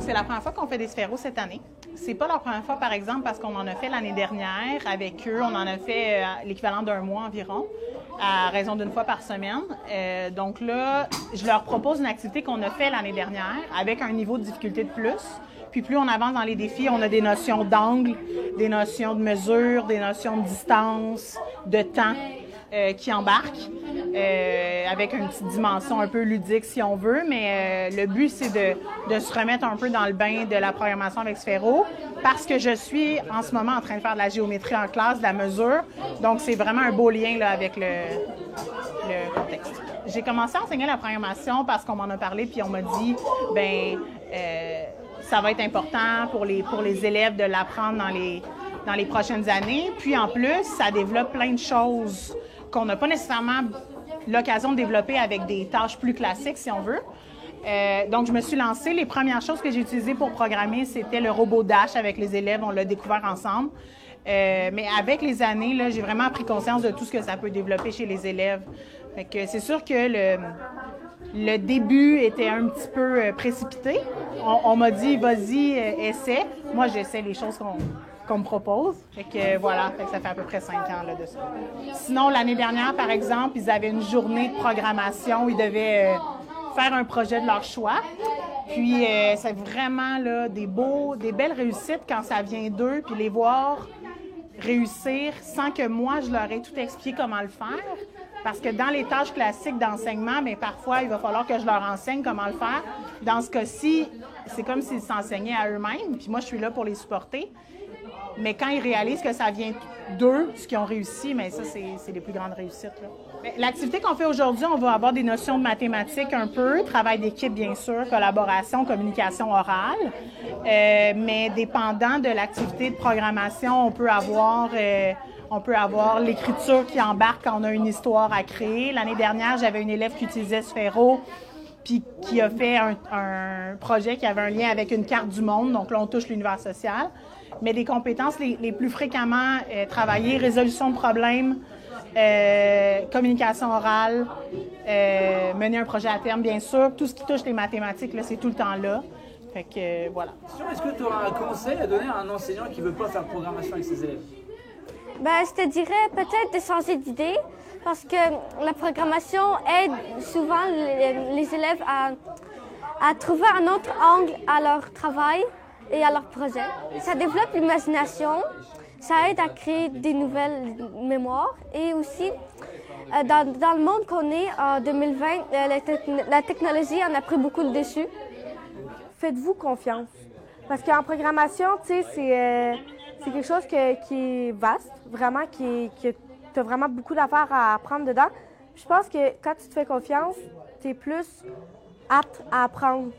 c'est la première fois qu'on fait des sphéros cette année. C'est pas la première fois, par exemple, parce qu'on en a fait l'année dernière avec eux. On en a fait l'équivalent d'un mois environ, à raison d'une fois par semaine. Donc là, je leur propose une activité qu'on a fait l'année dernière avec un niveau de difficulté de plus. Puis plus on avance dans les défis, on a des notions d'angle, des notions de mesure, des notions de distance, de temps qui embarquent, avec une petite dimension un peu ludique si on veut. Mais le but, c'est de se remettre un peu dans le bain de la programmation avec Sphero parce que je suis en ce moment en train de faire de la géométrie en classe, de la mesure. Donc, c'est vraiment un beau lien là, avec le contexte. J'ai commencé à enseigner la programmation parce qu'on m'en a parlé puis on m'a dit, ça va être important pour les élèves de l'apprendre dans les prochaines années. Puis en plus, ça développe plein de choses qu'on n'a pas nécessairement l'occasion de développer avec des tâches plus classiques, si on veut. Donc, je me suis lancée. Les premières choses que j'ai utilisées pour programmer, c'était le robot Dash avec les élèves. On l'a découvert ensemble. Mais avec les années, là, j'ai vraiment pris conscience de tout ce que ça peut développer chez les élèves. Fait que c'est sûr que le début était un petit peu précipité. On m'a dit, vas-y, essaie. Moi, j'essaie les choses qu'on me propose. Fait que voilà, fait que ça fait à peu près 5 ans là, de ça. Sinon, l'année dernière, par exemple, ils avaient une journée de programmation où ils devaient faire un projet de leur choix. Puis, c'est vraiment là, des belles réussites quand ça vient d'eux, puis les voir réussir sans que moi, je leur ai tout expliqué comment le faire. Parce que dans les tâches classiques d'enseignement, mais parfois, il va falloir que je leur enseigne comment le faire. Dans ce cas-ci, c'est comme s'ils s'enseignaient à eux-mêmes, puis moi, je suis là pour les supporter. Mais quand ils réalisent que ça vient d'eux, ce qu'ils ont réussi, mais ça, c'est les plus grandes réussites, là. L'activité qu'on fait aujourd'hui, on va avoir des notions de mathématiques un peu, travail d'équipe, bien sûr, collaboration, communication orale. Mais dépendant de l'activité de programmation, on peut avoir l'écriture qui embarque quand on a une histoire à créer. L'année dernière, j'avais une élève qui utilisait Sphero puis qui a fait un projet qui avait un lien avec une carte du monde. Donc là, on touche l'univers social. Mais des compétences les plus fréquemment travaillées, résolution de problèmes, communication orale, mener un projet à terme, bien sûr. Tout ce qui touche les mathématiques, là, c'est tout le temps là. Fait que voilà. Est-ce que tu auras un conseil à donner à un enseignant qui ne veut pas faire de programmation avec ses élèves? Je te dirais peut-être de changer d'idée parce que la programmation aide souvent les élèves à trouver un autre angle à leur travail et à leur projet. Ça développe l'imagination, ça aide à créer des nouvelles mémoires et aussi dans le monde qu'on est en 2020, la technologie en a pris beaucoup le dessus. Faites-vous confiance. Parce qu'en programmation, tu sais, c'est quelque chose qui est vaste, vraiment, qui tu as vraiment beaucoup d'affaires à apprendre dedans. Je pense que quand tu te fais confiance, tu es plus apte à apprendre.